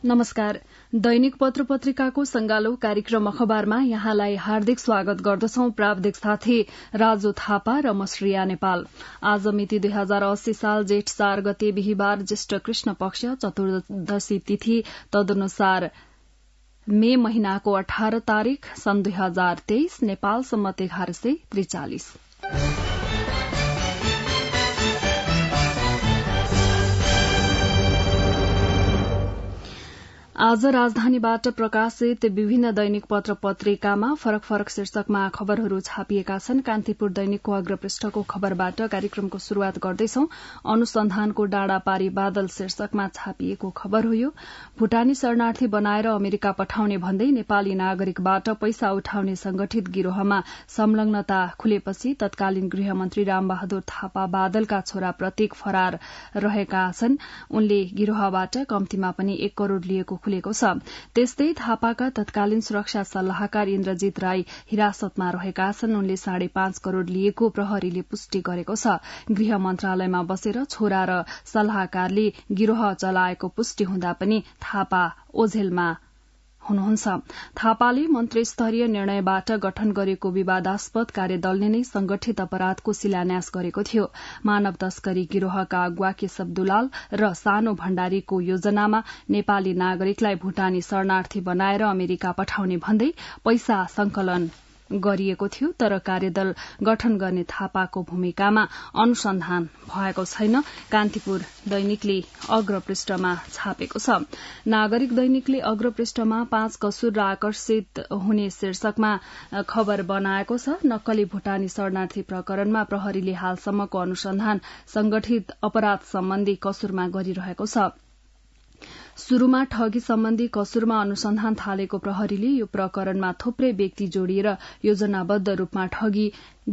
नमस्कार। दैनिक पत्र पत्रिकाको संगालो कार्यक्रम अखबारमा यहाँलाई हार्दिक स्वागत गर्दछौं। प्राविधिक साथी राजु थापा र मश्रिया नेपाल। आज मिति 2080 साल जेठ 4 गते बिहिबार ज्येष्ठ कृष्ण पक्ष चतुर्दशी तिथि तदनुसार मे महिनाको 18 तारिक सन् 2023 नेपाल सम्मत 1143। आज राजधानीबाट प्रकाशित विभिन्न दैनिक पत्र पत्रिकामा फरक फरक शीर्षकमा खबरहरू छापिएका छन्। कान्तिपुर दैनिकको अग्रपृष्ठको खबरबाट कार्यक्रमको शुरूआत गर्दैछौं। अनुसन्धानको डाँडापारी बादल शीर्षकमा छापिएको खबर हो यो। भूटानी शरणार्थी बनाएर अमेरिका पठाउने भन्दै नेपाली नागरिकबाट पैसा उठाउने संगठित गिरोहमा संलग्नता खुलेपछि तत्कालीन गृहमन्त्री रामबहादुर थापा बादलका छोरा प्रतीक फरार रहेका छन्। उनले गिरोहबाट कम्तीमा पनि 1 करोड़ लिएको खुलेको छ। त्यस्तै थापाका तत्कालीन सुरक्षा सल्लाहकार इन्द्रजित राई हिरासतमा रहेका छन्। उनले 5.5 करोड़ लिएको प्रहरीले पुष्टि गरेको छ। गृह मन्त्रालयमा बसेर छोरा र सल्लाहकारले गिरोह चलाएको पुष्टि हुँदा पनि थापा ओझेलमा हुनुहुन्छ। थापाले मन्त्रीस्तरीय निर्णयबाट गठन गरेको विवादास्पद कार्यदलले नै संगठित अपराधको शिलान्यास गरेको थियो। मानव तस्करी गिरोहका अगुवा केशव दुलाल र सानो भण्डारीको योजनामा नेपाली नागरिकलाई भूटानी शरणार्थी बनाएर अमेरिका पठाउने भन्दै पैसा संकलन गरिएको थियो। तर कार्यदल गठन गर्ने थापाको भूमिकामा अनुसन्धान भएको छैन। कान्तिपुर दैनिकले अग्रपृष्ठमा छापेको छ। नागरिक दैनिकले अग्रपृष्ठमा 5 कसुर र आकर्षित हुने शीर्षकमा खबर बनाएको छ। नक्कली भूटानी शरणार्थी प्रकरणमा प्रहरीले हालसम्मको अनुसन्धान संगठित अपराध सम्बन्धी कसुरमा गरिरहेको छ। शुरूमा ठगी सम्बन्धी कसुरमा अनुसन्धान थालेको प्रहरीले यो प्रकरणमा थुप्रै व्यक्ति जोडिएर योजनाबद्ध रूपमा ठगी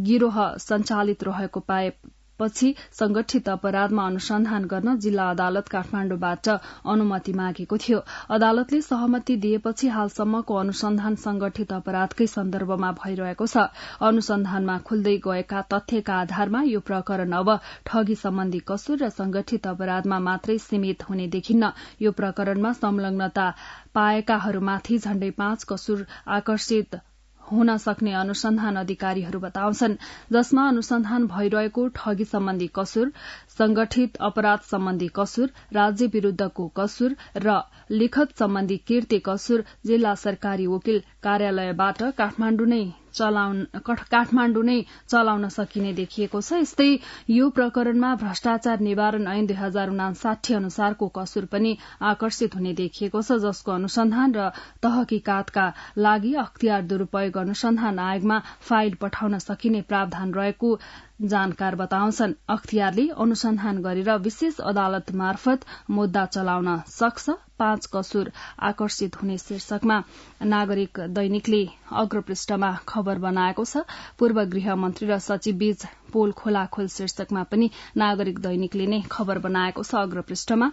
गिरोह सञ्चालित रहेको पाएपछि संगठित अपराधमा अनुसन्धान गर्न जिल्ला अदालत काठमाण्डुबाट अनुमति मागेको थियो। अदालतले सहमति दिएपछि हालसम्मको अनुसन्धान संगठित अपराधकै सन्दर्भमा भइरहेको छ। अनुसन्धानमा खुल्दै गएका तथ्यका आधारमा यो प्रकरण अब ठगी सम्बन्धी कसुर र संगठित अपराधमा मात्रै सीमित हुने देखिन्न। यो प्रकरणमा संलग्नता पाएकाहरूमाथि झण्डै 5 कसुर आकर्षित हुन सक्ने अनुसन्धान अधिकारीहरू बताउँछन्। जसमा अनुसन्धान भइरहेको ठगी सम्बन्धी कसुर, संगठित अपराध सम्बन्धी कसुर, राज्य विरूद्धको कसुर र लिखत सम्बन्धी कीर्ति कसुर जिल्ला सरकारी वकिल कार्यालयबाट काठमाण्डु नै चलाउन सकिने देखिएको छ। यस्तै यो प्रकरणमा भ्रष्टाचार निवारण ऐन 2059 अनुसारको कसुर पनि आकर्षित हुने देखिएको छ। जसको अनुसन्धान र तहकीकातका लागि अख्तियार दुरूपयोग अनुसन्धान आयोगमा फाइल पठाउन सकिने प्रावधान रहेको जानकार बताउँछन्। अख्तियारले अनुसन्धान गरेर विशेष अदालत मार्फत मुद्दा चलाउन सक्छ। 5 कसुर आकर्षित हुने शीर्षकमा नागरिक दैनिकले अग्रपृष्ठमा खबर बनाएको छ। पूर्व गृह मन्त्री र सचिव बीच पोल खोलाखोल शीर्षकमा पनि नागरिक दैनिकले नै खबर बनाएको छ। अग्रपृष्ठमा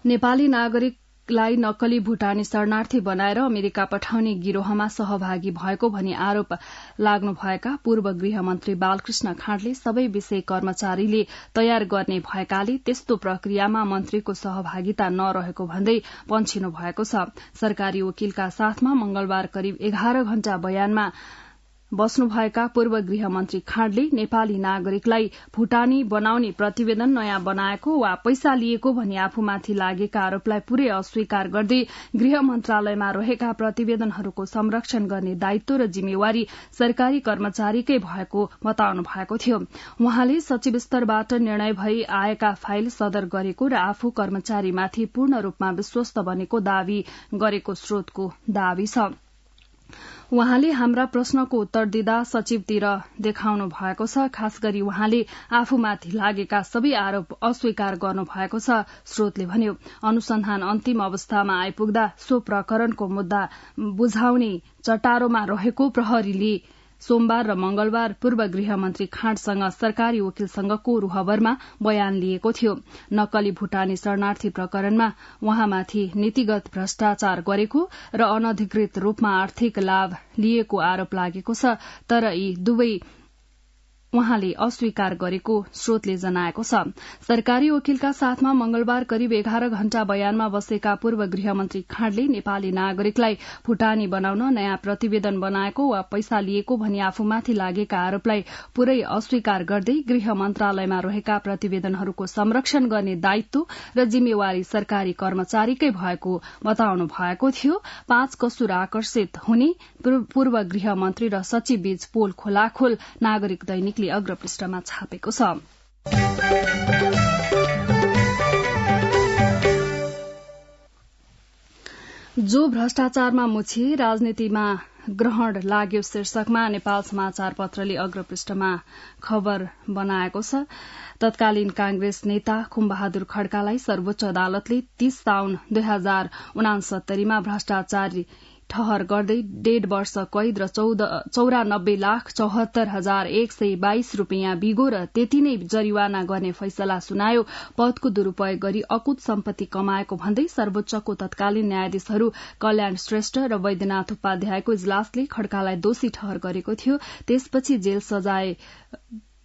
नेपाली नागरिकलाई नक्कली भूटानी शरणार्थी बनाएर अमेरिका पठाउने गिरोहमा सहभागी भएको भनी आरोप लाग्नुभएका पूर्व गृहमन्त्री बालकृष्ण खाँडले सबै विषय कर्मचारीले तयार गर्ने भएकाले त्यस्तो प्रक्रियामा मन्त्रीको सहभागिता नरहेको भन्दै पन्छिनु भएको छ। सरकारी वकिलका साथमा मंगलबार करिब 11 घण्टा बयानमा बस्नुभएका पूर्व गृहमन्त्री खाँडले नेपाली नागरिकलाई भूटानी बनाउने प्रतिवेदन नयाँ बनाएको वा पैसा लिएको भनी आफूमाथि लागेका आरोपलाई पूरै अस्वीकार गर्दै गृह मन्त्रालयमा रहेका प्रतिवेदनहरूको संरक्षण गर्ने दायित्व र जिम्मेवारी सरकारी कर्मचारीकै भएको बताउनु भएको थियो। उहाँले सचिव स्तरबाट निर्णय भई आएका फाइल सदर गरेको र आफू कर्मचारीमाथि पूर्ण रूपमा विश्वस्त बनेको दावी गरेको स्रोतको दावी छ। उहाँले हाम्रा प्रश्नको उत्तर दिँदा सचिवतिर देखाउनु भएको छ। खास गरी उहाँले आफूमाथि लागेका सबै आरोप अस्वीकार गर्नु भएको छ। स्रोतले भन्यो, अनुसन्धान अन्तिम अवस्थामा आइपुग्दा सो प्रकरणको मुद्दा बुझाउने चटारोमा रहेको प्रहरीले सोमबार र मंगलबार पूर्व गृहमन्त्री खाँडसँग सरकारी वकिल संघको रुहबरमा बयान लिएको थियो। नक्कली भूटानी शरणार्थी प्रकरणमा उहाँमाथि नीतिगत भ्रष्टाचार गरेको र अनधिकृत रूपमा आर्थिक लाभ लिएको आरोप लागेको छ। तर यी दुवै उहाँले अस्वीकार गरेको स्रोतले जनाएको छ। सरकारी वकिलका साथमा मंगलबार करिब 11 घण्टा बयानमा बसेका पूर्व गृहमन्त्री खाँडले नेपाली नागरिकलाई भूटानी बनाउन नयाँ प्रतिवेदन बनाएको वा पैसा लिएको भनी आफूमाथि लागेका आरोपलाई पूरै अस्वीकार गर्दै गृह मन्त्रालयमा रहेका प्रतिवेदनहरूको संरक्षण गर्ने दायित्व र जिम्मेवारी सरकारी कर्मचारीकै भएको बताउनु भएको थियो। 5 कसुर आकर्षित हुने पूर्व गृहमन्त्री र सचिव बीच पोल खोलाखोल नागरिक दैनिकले अग्रपृष्ठमा छापेको छ। जो भ्रष्टाचारमा मुछिए राजनीतिमा ग्रहण लाग्यो शीर्षकमा नेपाल समाचार पत्रले अग्रपृष्ठमा खबर बनाएको छ। तत्कालीन कांग्रेस नेता खुमबहादुर खड्कालाई सर्वोच्च अदालतले 30 साउन 2069 मा भ्रष्टाचारी ठहर गर्दै 1.5 वर्ष कैद र 94,74,122 रूपियाँ बिगो र त्यति नै जरिवाना गर्ने फैसला सुनायो। पदको दुरूपयोग गरी अकुत सम्पत्ति कमाएको भन्दै सर्वोच्चको तत्कालीन न्यायाधीशहरू कल्याण श्रेष्ठ र वैद्यनाथ उपाध्यायको इजलासले खड्कालाई दोषी ठहर गरेको थियो। त्यसपछि जेल सजाय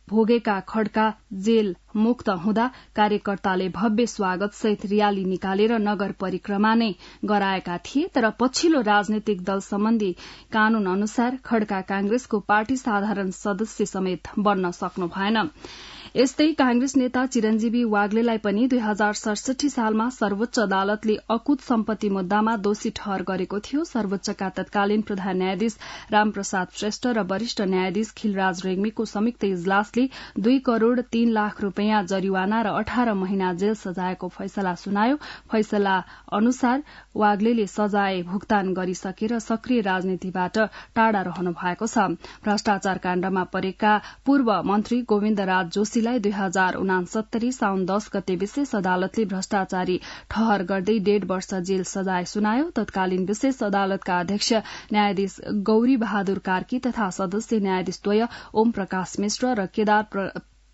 भोगेका खड्का जेल मुक्त हुँदा कार्यकर्ताले भव्य स्वागत सहित रियाली निकालेर नगर परिक्रमा नै गराएका थिए। तर पछिल्लो राजनैतिक दल सम्बन्धी कानून अनुसार खड्का कांग्रेसको पार्टी साधारण सदस्य समेत बन्न सक्नु भएन। यस्तै कांग्रेस नेता चिरञ्जीवी वाग्लेलाई पनि 2067 सालमा सर्वोच्च अदालतले अकुत सम्पत्ति मुद्दामा दोषी ठहर गरेको थियो। सर्वोच्चका तत्कालीन प्रधान न्यायाधीश रामप्रसाद श्रेष्ठ र वरिष्ठ न्यायाधीश खिलराज रेग्मीको संयुक्त इजलासले 2 करोड़ 3 लाख रूपियाँ जरिवाना र 18 महिना जेल सजायको फैसला सुनायो। फैसला अनुसार वाग्लेले सजाय भुक्तान गरिसकेर सक्रिय राजनीतिबाट टाढा रहनु भएको छ। भ्रष्टाचार काण्डमा परेका पूर्व मन्त्री गोविन्द राज जोशीलाई 2069 साउन 10 गते विशेष अदालतले भ्रष्टाचारी ठहर गर्दै 1.5 वर्ष जेल सजाय सुनायो। तत्कालीन विशेष अदालतका अध्यक्ष न्यायाधीश गौरी बहादुर कार्की तथा सदस्य न्यायाधीशद्वय ओम प्रकाश मिश्र र केदार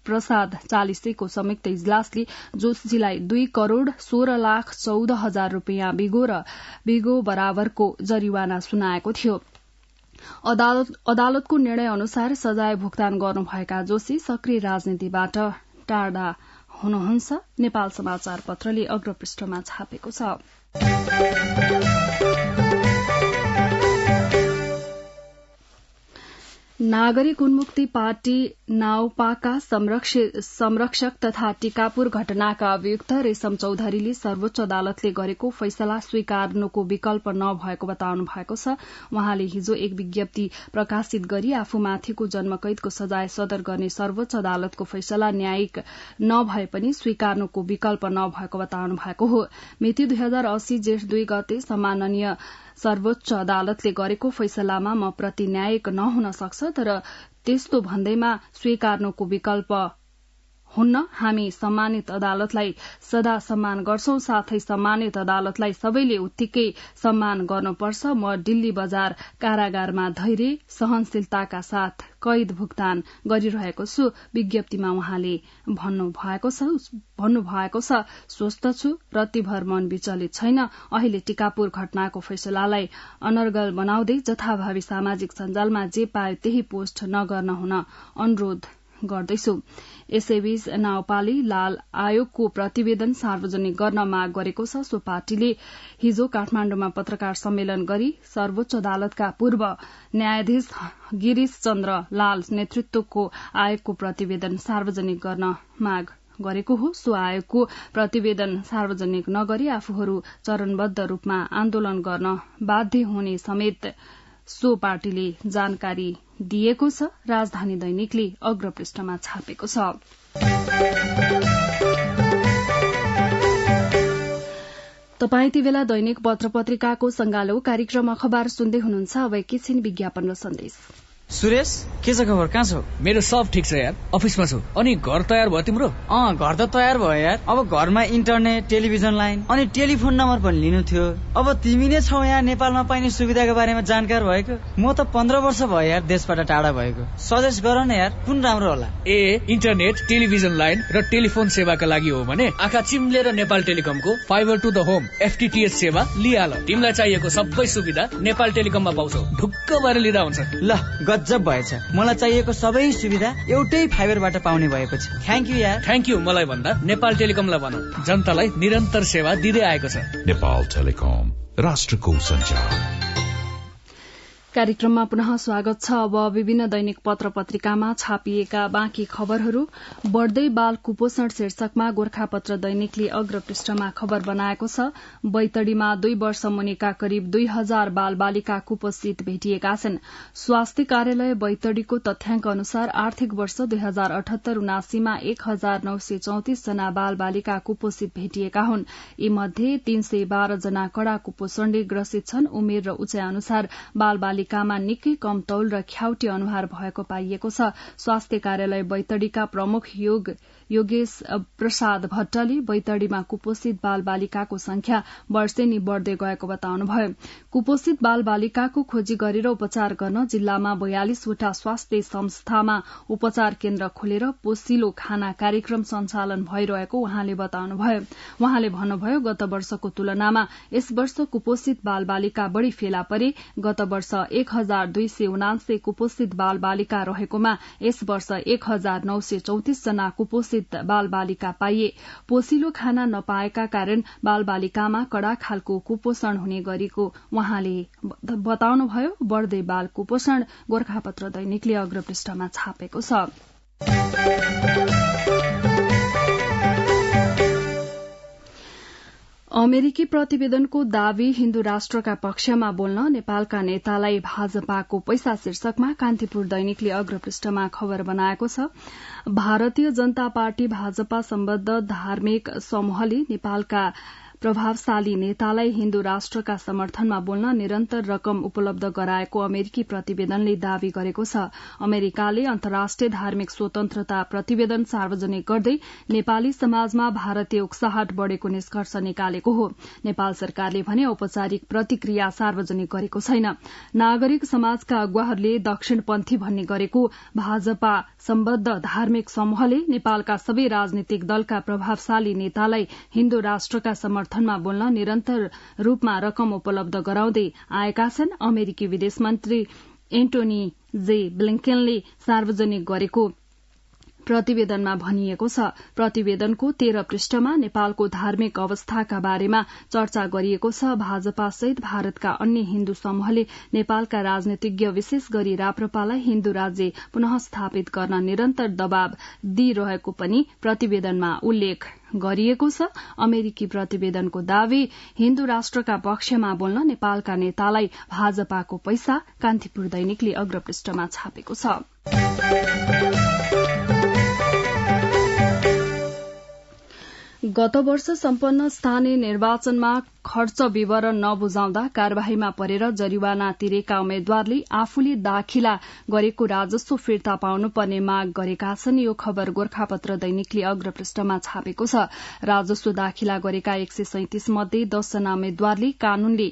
प्रसाद चालिसेको संयुक्त इजलासले जोशीलाई 2 करोड़ 16 लाख 14 हजार रूपियाँ बिगो बराबरको जरिवाना सुनाएको थियो। अदालतको निर्णय अनुसार सजाय भुक्तान गर्नुभएका जोशी सक्रिय राजनीतिबाट टाढा हुनुहुन्छ। नेपाल समाचार पत्रले अग्रपृष्ठमा छापेको छ। नागरिक उन्मुक्ति पार्टी नाउपाका संरक्षक तथा टिकापुर घटनाका अभियुक्त रेशम चौधरीले सर्वोच्च अदालतले गरेको फैसला स्वीकार्नुको विकल्प नभएको बताउनु भएको छ। उहाँले हिजो एक विज्ञप्ति प्रकाशित गरी आफूमाथिको जन्मकैदको सजाय सदर गर्ने सर्वोच्च अदालतको फैसला न्यायिक नभए पनि स्वीकार्नुको विकल्प नभएको बताउनु भएको हो। मिति 2080 जेठ 2 गते सम्माननीय सर्वोच्च अदालतले गरेको फैसलामा म प्रति न्यायिक नहुन सक्छ, तर त्यस्तो भन्दैमा स्वीकार्नुको विकल्प हुन्न। हामी सम्मानित अदालतलाई सदा सम्मान गर्छौं, साथै सम्मानित अदालतलाई सबैले उत्तिकै सम्मान गर्नुपर्छ। म दिल्ली बजार कारागारमा धैर्य सहनशीलताका साथ कैद भुक्तान गरिरहेको छु। विज्ञप्तिमा उहाँले भन्नुभएको छ स्वस्थ छु, रतिभर मन विचलित छैन। अहिले टिकापुर घटनाको फैसलालाई अनर्गल बनाउँदै जथाभावी सामाजिक सञ्जालमा जे पायो त्यही पोस्ट नगर्न हुन अनुरोध गर्दैछु। यसैबीच नाउपाले लाल आयोगको प्रतिवेदन सार्वजनिक गर्न माग गरेको छ। सो पार्टीले हिजो काठमाण्डुमा पत्रकार सम्मेलन गरी सर्वोच्च अदालतका पूर्व न्यायाधीश गिरीश चन्द्र लाल नेतृत्वको आयोगको प्रतिवेदन सार्वजनिक गर्न माग गरेको हो। सो आयोगको प्रतिवेदन सार्वजनिक नगरी आफूहरू चरणबद्ध रूपमा आन्दोलन गर्न बाध्य हुने समेत सो पार्टीले जानकारी दिएको छ। राजधानी दैनिकले अग्रपृष्ठमा छापेको छ। तपाई यति बेला दैनिक पत्र पत्रिकाको संगालो कार्यक्रम अखबार सुन्दै हुनुहुन्छ। अब एकैछिन विज्ञापन र सन्देश। सुरेश, के छ खबर? कहाँ छौ? मेरो सब ठिक छ यार, अफिसमा छु। अनि घर तयार भयो तिम्रो? घर त तयार भयो यार। अब घरमा इन्टरनेट, टेलिभिजन लाइन अनि टेलिफोन नम्बर पनि लिनु थियो। अब तिमी नै छौ यहाँ नेपालमा पाइने सुविधाको बारेमा जानकार भएको। म त 15 वर्ष भयो यार देशबाट टाढा भएको। सजेस्ट गर न यार, कुन राम्रो होला? इन्टरनेट, टेलिभिजन लाइन र टेलिफोन सेवाका लागि हो भने आँखा चिम्लेर नेपाल टेलिकमको fibre to the home FTTH सेवा लिहाल। तिमीलाई चाहिएको सबै सुविधा नेपाल टेलिकममा पाउँछौ। ढुक्क भएर लिँदा हुन्छ। ल गजब भएछ। मलाई चाहिएको सबै सुविधा एउटै फाइबरबाट पाउने भएको छ। थ्याङ्क यू यार। थ्याङ्क यू मलाई भन्दा नेपाल टेलिकमलाई भनौँ, जनतालाई निरन्तर सेवा दिँदै आएको छ। नेपाल टेलिकम, राष्ट्रको सञ्चार। कार्यक्रममा पुनः स्वागत छ। अब विभिन्न दैनिक पत्र पत्रिकामा छापिएका बाँकी खबरहरू। बढ्दै बाल कुपोषण शीर्षकमा गोर्खापत्र दैनिकले अग्र पृष्ठमा खबर बनाएको छ। बैतडीमा 2 वर्ष मुनिका करिब 2000 बाल बालिका कुपोषित भेटिएका छन्। स्वास्थ्य कार्यालय बैतडीको तथ्याङ्क अनुसार आर्थिक वर्ष 2078-79 मा 1934 जना बाल बालिका कुपोषित भेटिएका हुन्। यी मध्ये 312 जना कडा कुपोषणले ग्रसित छन्। उमेर र उचाइ अनुसार बाल बालिकामा निकै कम तौल र ख्याउटी अनुहार भएको पाइएको छ। स्वास्थ्य कार्यालय बैतडीका प्रमुख योगेश प्रसाद भट्टले बैतडीमा कुपोषित बाल बालिकाको संख्या वर्षेनी बढ़दै गएको बताउनुभयो। कुपोषित बाल बालिकाको खोजी गरेर उपचार गर्न जिल्लामा 42 वटा स्वास्थ्य संस्थामा उपचार केन्द्र खोलेर पोषिलो खाना कार्यक्रम सञ्चालन भइरहेको उहाँले बताउनुभयो। उहाँले भन्नुभयो, गत वर्षको तुलनामा यस वर्ष कुपोषित बाल बालिका बढ़ी फेला परे। गत वर्ष 1279 कुपोषित बाल बालिका रहेकोमा यस वर्ष 1934 जना कुपोषित बाल बालिका पाइए। पोषिलो खाना नपाएका कारण बाल बालिकामा कडा खालको कुपोषण हुने गरेको उहाँले बताउनुभयो। बढ़दै बाल कुपोषण गोर्खापत्र दैनिकले अग्रपृष्ठमा छापेको छ। अमेरिकी प्रतिवेदनको दावी हिन्दू राष्ट्रका पक्षमा बोल्न नेपालका नेतालाई भाजपाको पैसा शीर्षकमा कान्तिपुर दैनिकले अग्रपृष्ठमा खबर बनाएको छ। भारतीय जनता पार्टी भाजपा सम्बद्ध धार्मिक समूहले नेपालका प्रभावशाली नेतालाई हिन्दू राष्ट्रका समर्थनमा बोल्न निरन्तर रकम उपलब्ध गराएको अमेरिकी प्रतिवेदनले दावी गरेको छ। अमेरिकाले अन्तर्राष्ट्रिय धार्मिक स्वतन्त्रता प्रतिवेदन सार्वजनिक गर्दै नेपाली समाजमा भारतीय उक्साहट बढ़ेको निष्कर्ष निकालेको हो। नेपाल सरकारले भने औपचारिक प्रतिक्रिया सार्वजनिक गरेको छैन। नागरिक समाजका अगुवाहरूले दक्षिणपन्थी भन्ने गरेको भाजपा सम्बद्ध धार्मिक समूहले नेपालका सबै राजनीतिक दलका प्रभावशाली नेतालाई हिन्दू राष्ट्रका समर्थनमा बोल्न निरन्तर रूपमा रकम उपलब्ध गराउँदै आएका छन्। अमेरिकी विदेश मन्त्री एन्टोनी जे ब्लिंकेनले सार्वजनिक गरेको प्रतिवेदनमा भनिएको छ। प्रतिवेदनको 13 पृष्ठमा नेपालको धार्मिक अवस्थाका बारेमा चर्चा गरिएको छ। भाजपा सहित भारतका अन्य हिन्दू समूहले नेपालका राजनीतिज्ञ विशेष गरी राप्रपालाई हिन्दू राज्य पुनः स्थापित गर्न निरन्तर दबाव दिइरहेको पनि प्रतिवेदनमा उल्लेख गरिएको छ। अमेरिकी प्रतिवेदनको दावी हिन्दू राष्ट्रका पक्षमा बोल्न नेपालका नेतालाई भाजपाको पैसा कान्तिपुर दैनिकले अग्रपृष्ठमा छापेको छ। गत वर्ष सम्पन्न स्थानीय निर्वाचनमा खर्च विवरण नबुझाउँदा कार्यवाहीमा परेर जरिवाना तिरेका उम्मेद्वारले आफूले दाखिला गरेको राजस्व फिर्ता पाउनुपर्ने माग गरेका छन्। यो खबर गोर्खापत्र दैनिकले अग्रपृष्ठमा छापेको छ। राजस्व दाखिला गरेका 137 मध्ये 10 जना उम्मेद्वारले कानूनले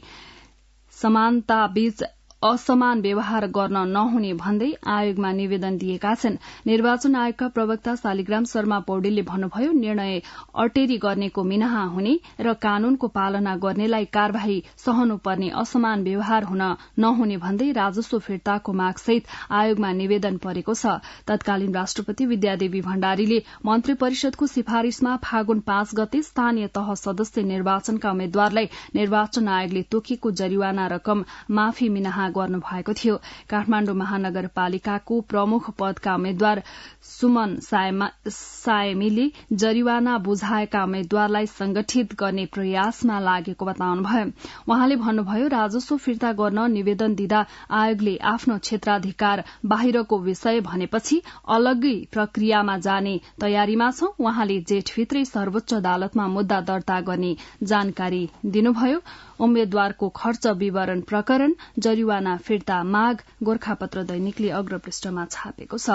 समानताबीच असमान व्यवहार गर्न नहुने भन्दै आयोगमा निवेदन दिएका छन्। निर्वाचन आयोगका प्रवक्ता शालिग्राम शर्मा पौडेलले भन्नुभयो, निर्णय अटेरी गर्नेको मिनाहा हुने र कानूनको पालना गर्नेलाई कार्यवाही सहनुपर्ने असमान व्यवहार हुन नहुने भन्दै राजस्व फिर्ताको मागसहित आयोगमा निवेदन परेको छ। तत्कालीन राष्ट्रपति विद्यादेवी भण्डारीले मन्त्री परिषदको सिफारिशमा फागुन 5 गते स्थानीय तह सदस्य निर्वाचनका उम्मेद्वारलाई निर्वाचन आयोगले तोकेको जरिवाना रकम माफी मिनाहा गर्नु भएको थियो। काठमाडौँ महानगरपालिकाको प्रमुख पदका उम्मेद्वार सुमन सायमीले जरिवाना बुझाएका उम्मेद्वारलाई संगठित गर्ने प्रयासमा लागेको बताउनुभयो। उहाँले भन्नुभयो, राजस्व फिर्ता गर्न निवेदन दिँदा आयोगले आफ्नो क्षेत्राधिकार बाहिरको विषय भनेपछि अलग्गै प्रक्रियामा जाने तयारीमा छौं। उहाँले जेठभित्रै सर्वोच्च अदालतमा मुद्दा दर्ता गर्ने जानकारी दिनुभयो। उम्मेद्वारको खर्च विवरण प्रकरण जरिवाना फिर्ता माग गोर्खापत्र दैनिकले अग्रपृष्ठमा छापेको छ।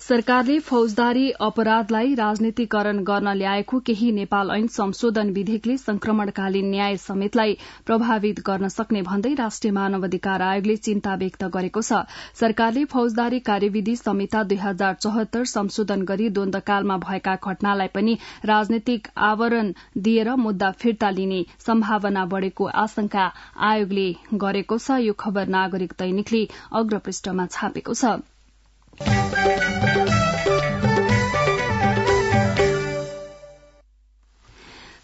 सरकारले फौजदारी अपराधलाई राजनीतिकरण गर्न ल्याएको केही नेपाल ऐन संशोधन विधेयकले संक्रमणकालीन न्याय समेतलाई प्रभावित गर्न सक्ने भन्दै राष्ट्रिय मानव अधिकार आयोगले चिन्ता व्यक्त गरेको छ। सरकारले फौजदारी कार्यविधि संहिता 2074 संशोधन गरी द्वन्द्वकालमा भएका घटनालाई पनि राजनीतिक आवरण दिएर मुद्दा फिर्ता लिने सम्भावना बढ़ेको आशंका आयोगले गरेको छ। यो खबर नागरिक दैनिकले अग्रपृष्ठमा छापेको छ।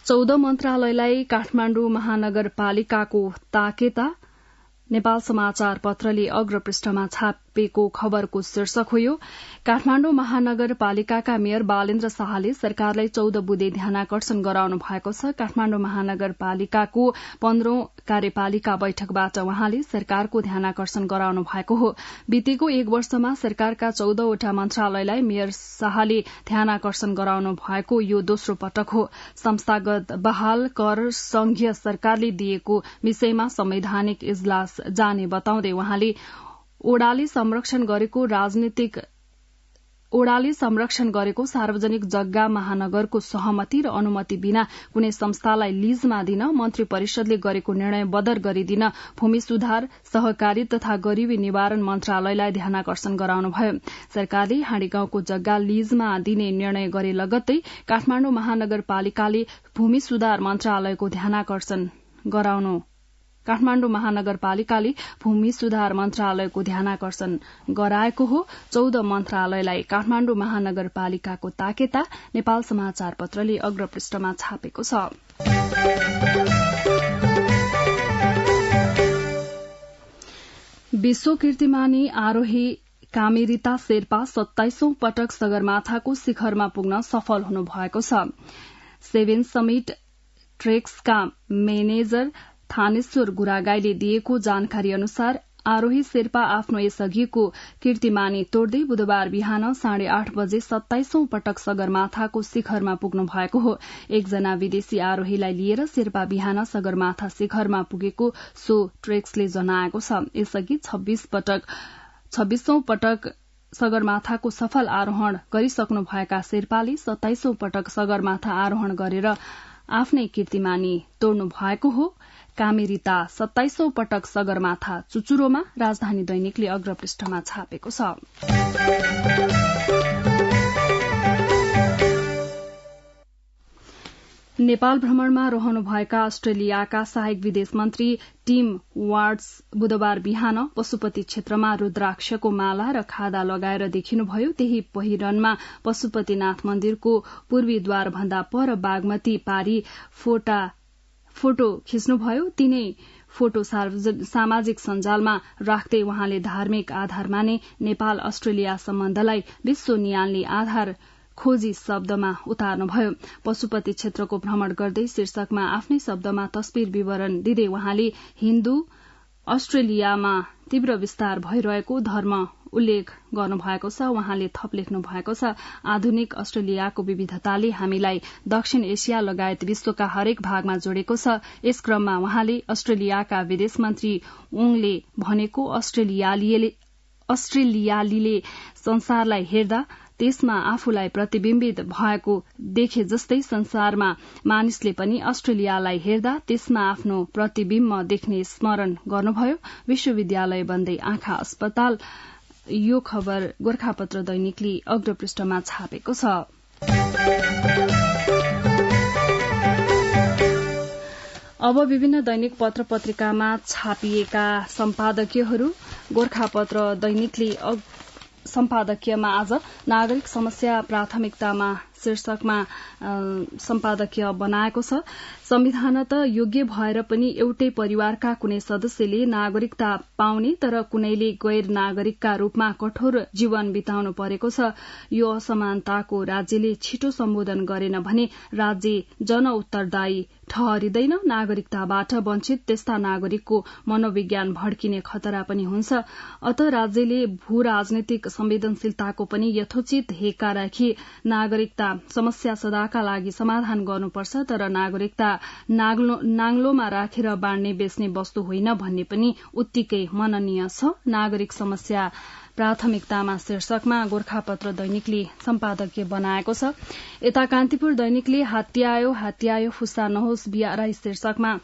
14 मन्त्रालयलाई काठमाडौँ महानगरपालिकाको ताकेता नेपाल समाचार पत्रले अग्रपृष्ठमा छापेको खबरको शीर्षक हो। काठमाडौँ महानगरपालिकाका मेयर बालेन्द्र शाहले सरकारलाई 14 बुँदे ध्यानाकर्षण गराउनु भएको छ। काठमाडौँ महानगरपालिकाको 15औं कार्यपालिका बैठकबाट उहाँले सरकारको ध्यानाकर्षण गराउनु भएको हो। बितेको 1 वर्षमा सरकारका 14 वटा मन्त्रालयलाई मेयर शाहले ध्यानाकर्षण गराउनु भएको यो दोस्रो पटक हो। संस्थागत बहाल कर संघीय सरकारले दिएको विषयमा संवैधानिक इजलास जाने बताउँदै उहाँले ओडाले संरक्षण गरेको सार्वजनिक जग्गा महानगरको सहमति र अनुमति बिना कुनै संस्थालाई लीजमा दिन मन्त्री परिषदले गरेको निर्णय बदर गरिदिन भूमि सुधार, सहकारी तथा गरीबी निवारण मन्त्रालयलाई ध्यानाकर्षण गराउनुभयो। सरकारले हाँडीगाउँको जग्गा लीजमा दिने निर्णय गरे लगत्तै काठमाडौँ महानगरपालिकाले भूमि सुधार मन्त्रालयको काठमाडौँ महानगरपालिकाले भूमि सुधार मन्त्रालयको ध्यानाकर्षण गराएको हो। 14 मन्त्रालयलाई काठमाडौँ महानगरपालिकाको ताकेता नेपाल समाचार पत्रले अग्रपृष्ठमा छापेको छ। विश्व कीर्तिमानी आरोही कामेरिता शेर्पा 27औं पटक सगरमाथाको शिखरमा पुग्न सफल हुनु भएको छ। 7 समिट ट्रेक्सका मैनेजर थानेश्वर गुरागाईले दिएको जानकारी अनुसार आरोही शेर्पा आफ्नो यसअघिको कीर्तिमानी तोड्दै बुधबार बिहान 8:30 बजे 27औं पटक सगरमाथाको शिखरमा पुग्नु भएको हो। एकजना विदेशी आरोहीलाई लिएर शेर्पा बिहान सगरमाथा शिखरमा पुगेको सो ट्रेक्सले जनाएको छ। यसअघि 26औं पटक सगरमाथाको सफल आरोहण गरिसक्नु भएका शेर्पाले 27औं पटक सगरमाथा आरोहण गरेर आफ्नै कीर्तिमानी तोड्नु भएको हो। कामेरिता 27औं पटक सगरमाथा चुचुरोमा राजधानी दैनिकले अग्रपृष्ठमा छापेको छ। नेपाल भ्रमणमा रहनुभएका अस्ट्रेलियाका सहायक विदेश मन्त्री टिम वार्ड्स बुधबार बिहान पशुपति क्षेत्रमा रुद्राक्षको माला र खादा लगाएर देखिनुभयो। त्यही पहिरनमा पशुपतिनाथ मन्दिरको पूर्वी द्वार भन्दा पर बागमती पारी फोटो खिच्नुभयो। तिनै फोटो सामाजिक सञ्जालमा राख्दै उहाँले धार्मिक आधारमा नै नेपाल अस्ट्रेलिया सम्बन्धलाई विश्व नियाल्ने आधार खोजी शब्दमा उतार्नुभयो। पशुपति क्षेत्रको भ्रमण गर्दै शीर्षकमा आफ्नै शब्दमा तस्बिर विवरण दिँदै उहाँले हिन्दू अस्ट्रेलियामा तीव्र विस्तार भइरहेको धर्म उल्लेख गर्नुभएको छ। उहाँले थप लेख्नु भएको छ, आधुनिक अस्ट्रेलियाको विविधताले हामीलाई दक्षिण एसिया लगायत विश्वका हरेक भागमा जोडेको छ। यस क्रममा उहाँले अस्ट्रेलियाका विदेश मन्त्री ओङले भनेको अस्ट्रेलियालीले संसारलाई हेर्दा त्यसमा आफूलाई प्रतिबिम्बित भएको देखे जस्तै संसारमा मानिसले पनि अस्ट्रेलियालाई हेर्दा त्यसमा आफ्नो प्रतिबिम्ब देख्ने स्मरण गर्नुभयो। विश्वविद्यालय बन्दै आँखा अस्पताल, यो खबर गोर्खापत्र दैनिकले अग्रपृष्ठमा छापेको छ। अब विभिन्न दैनिक पत्र पत्रिकामा छापिएका सम्पादकीयहरू। गोर्खापत्र दैनिकले सम्पादकीयमा आज नागरिक समस्या प्राथमिकतामा शीर्षकमा सम्पादकीय बनाएको छ। संविधानत योग्य भएर पनि एउटै परिवारका कुनै सदस्यले नागरिकता पाउने तर कुनैले गैर नागरिकका रूपमा कठोर जीवन बिताउनु परेको छ। यो असमानताको राज्यले छिटो सम्बोधन गरेन भने राज्य जनउत्तरदायी ठहरिँदैन। नागरिकताबाट वञ्चित त्यस्ता नागरिकको मनोविज्ञान भड्किने खतरा पनि हुन्छ। अत राज्यले भू राजनीतिक संवेदनशीलताको पनि यथोचित हेक्का राखी नागरिकता समस्या सदाका लागि समाधान गर्नुपर्छ, तर नागरिकता नाङ्लोमा राखेर बाँड्ने बेच्ने वस्तु होइन भन्ने पनि उत्तिकै मननीय छ। नागरिक समस्या प्राथमिकतामा शीर्षकमा गोर्खापत्र दैनिकले सम्पादकीय बनाएको छ। यता कान्तिपुर दैनिकले हात्ती आयो फुस्सा नहोस् बिआरआई शीर्षकमा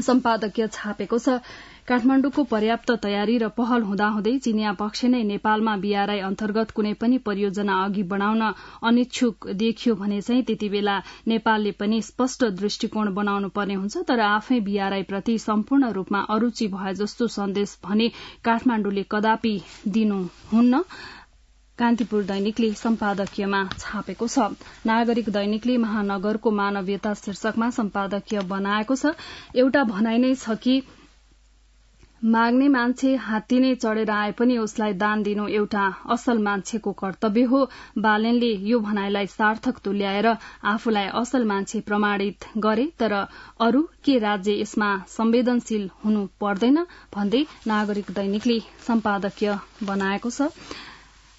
सम्पादकीय छापेको छ। काठमाण्डुको पर्याप्त तयारी र पहल हुँदाहुँदै चिनिया पक्ष नै नेपालमा बीआरआई अन्तर्गत कुनै पनि परियोजना अघि बढ़ाउन अनिच्छुक देखियो भने चाहिँ त्यति बेला नेपालले पनि स्पष्ट दृष्टिकोण बनाउनु पर्ने हुन्छ। तर आफै बीआरआई प्रति सम्पूर्ण रूपमा अरूचि भए जस्तो सन्देश भने काठमाण्डुले कदापि दिनुहुन्न, कान्तिपुर दैनिकले सम्पादकीयमा छापेको छ। नागरिक दैनिकले महानगरको मानवीयता शीर्षकमा सम्पादकीय बनाएको छ। एउटा भनाइ नै छ कि माग्ने मान्छे हात्ती नै चढ़ेर आए पनि उसलाई दान दिनु एउटा असल मान्छेको कर्तव्य हो। बालेनले यो भनाइलाई सार्थक तुल्याएर आफूलाई असल मान्छे प्रमाणित गरे, तर अरू के राज्य यसमा संवेदनशील हुनु पर्दैन भन्दै नागरिक दैनिकले सम्पादकीय बनाएको छ।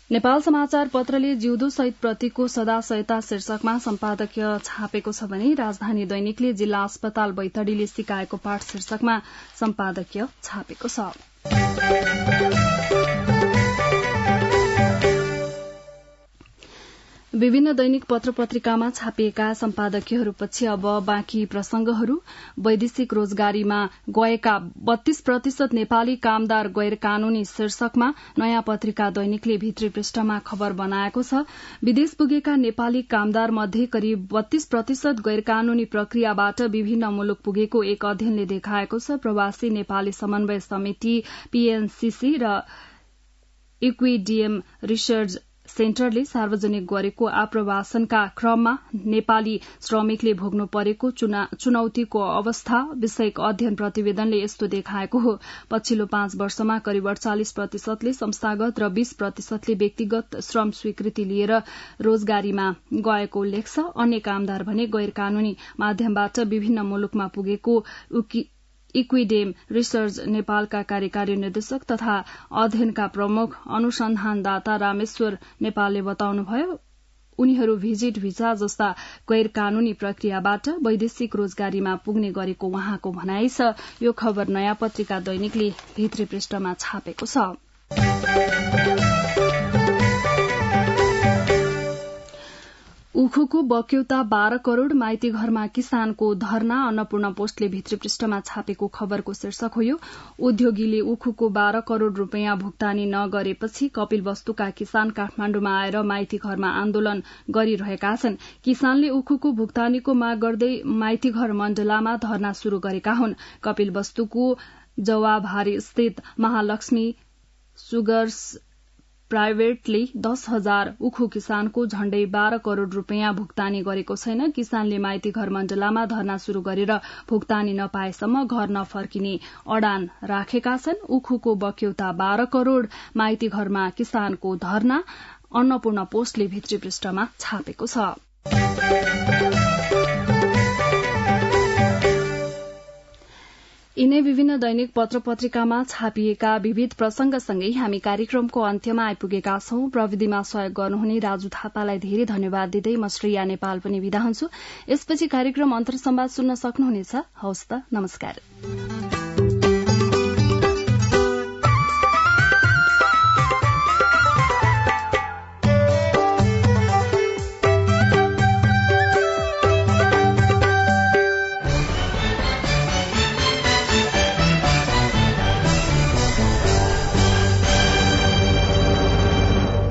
नेपाल समाचार पत्रले जिउँदो शहीद प्रतिको सदा सहायता शीर्षकमा सम्पादकीय छापेको छ भने राजधानी दैनिकले जिल्ला अस्पताल बैतडीले सिकाएको पाठ शीर्षकमा सम्पादकीय छापेको छ। विभिन्न दैनिक पत्र पत्रिकामा छापिएका सम्पादकीयहरूपछि अब बाँकी प्रसंगहरू। वैदेशिक रोजगारीमा गएका 32% नेपाली कामदार गैर कानूनी शीर्षकमा नयाँ पत्रिका दैनिकले भित्री पृष्ठमा खबर बनाएको छ। विदेश पुगेका नेपाली कामदार मध्ये करिब 32% गैर कानूनी प्रक्रियाबाट विभिन्न मुलुक पुगेको एक अध्ययनले देखाएको छ। प्रवासी नेपाली समन्वय समिति पीएनसीसी र इक्विडिएम रिसर्च सेन्टरले सार्वजनिक गरेको आप्रवासनका क्रममा नेपाली श्रमिकले भोग्नु परेको चुनौतीको अवस्था विषयक अध्ययन प्रतिवेदनले यस्तो देखाएको हो। पछिल्लो 5 वर्षमा करिब 48%ले संस्थागत र 20%ले व्यक्तिगत श्रम स्वीकृति लिएर रोजगारीमा गएको उल्लेख छ। अन्य कामदार भने गैर कानूनी माध्यमबाट विभिन्न मुलुकमा पुगेको इक्विडेम रिसर्च नेपालका कार्यकारी निर्देशक तथा अध्ययनका प्रमुख अनुसन्धानदाता रामेश्वर नेपालले बताउनुभयो। उनीहरू भिजिट भिजा जस्ता गैर कानूनी प्रक्रियाबाट वैदेशिक रोजगारीमा पुग्ने गरेको उहाँको भनाइ छ। यो खबर नयाँ पत्रिका दैनिकले भित्री पृष्ठमा छापेको छ। उखुको बक्यौता 12 करोड़ माइती घरमा किसानको धरना अन्नपूर्ण पोस्टले भित्री पृष्ठमा छापेको खबरको शीर्षक हो। यो उद्योगीले उखुको 12 करोड़ रूपियाँ भुक्तानी नगरेपछि कपिलवस्तुका किसान काठमाण्डुमा आएर माइती घरमा आन्दोलन गरिरहेका छन्। किसानले उखुको भुक्तानीको माग गर्दै माइती घर मण्डलामा धरना शुरू गरेका हुन्। कपिलवस्तुको जवाबहारी स्थित महालक्ष्मी सुगर्स प्राइवेटले 10,000 उखु किसानको झण्डै 12 करोड़ रूपियाँ भुक्तानी गरेको छैन। किसानले माइती घर मण्डलामा धरना शुरू गरेर भुक्तानी नपाएसम्म घर नफर्किने अडान राखेका छन्। उखुको बक्यौता 12 करोड़ माइती घरमा किसानको धरना अन्नपूर्ण पोस्टले भित्री पृष्ठमा छापेको छ। यिनै विभिन्न दैनिक पत्र पत्रिकामा छापिएका विविध प्रसंगसँगै हामी कार्यक्रमको अन्त्यमा आइपुगेका छौं। प्रविधिमा सहयोग गर्नुहुने राजु थापालाई धेरै धन्यवाद दिँदै म श्रेया नेपाल पनि विदा हुन्छु। यसपछि कार्यक्रम अन्तर्संवाद सुन्न सक्नुहुनेछ। हवस् त, नमस्कार।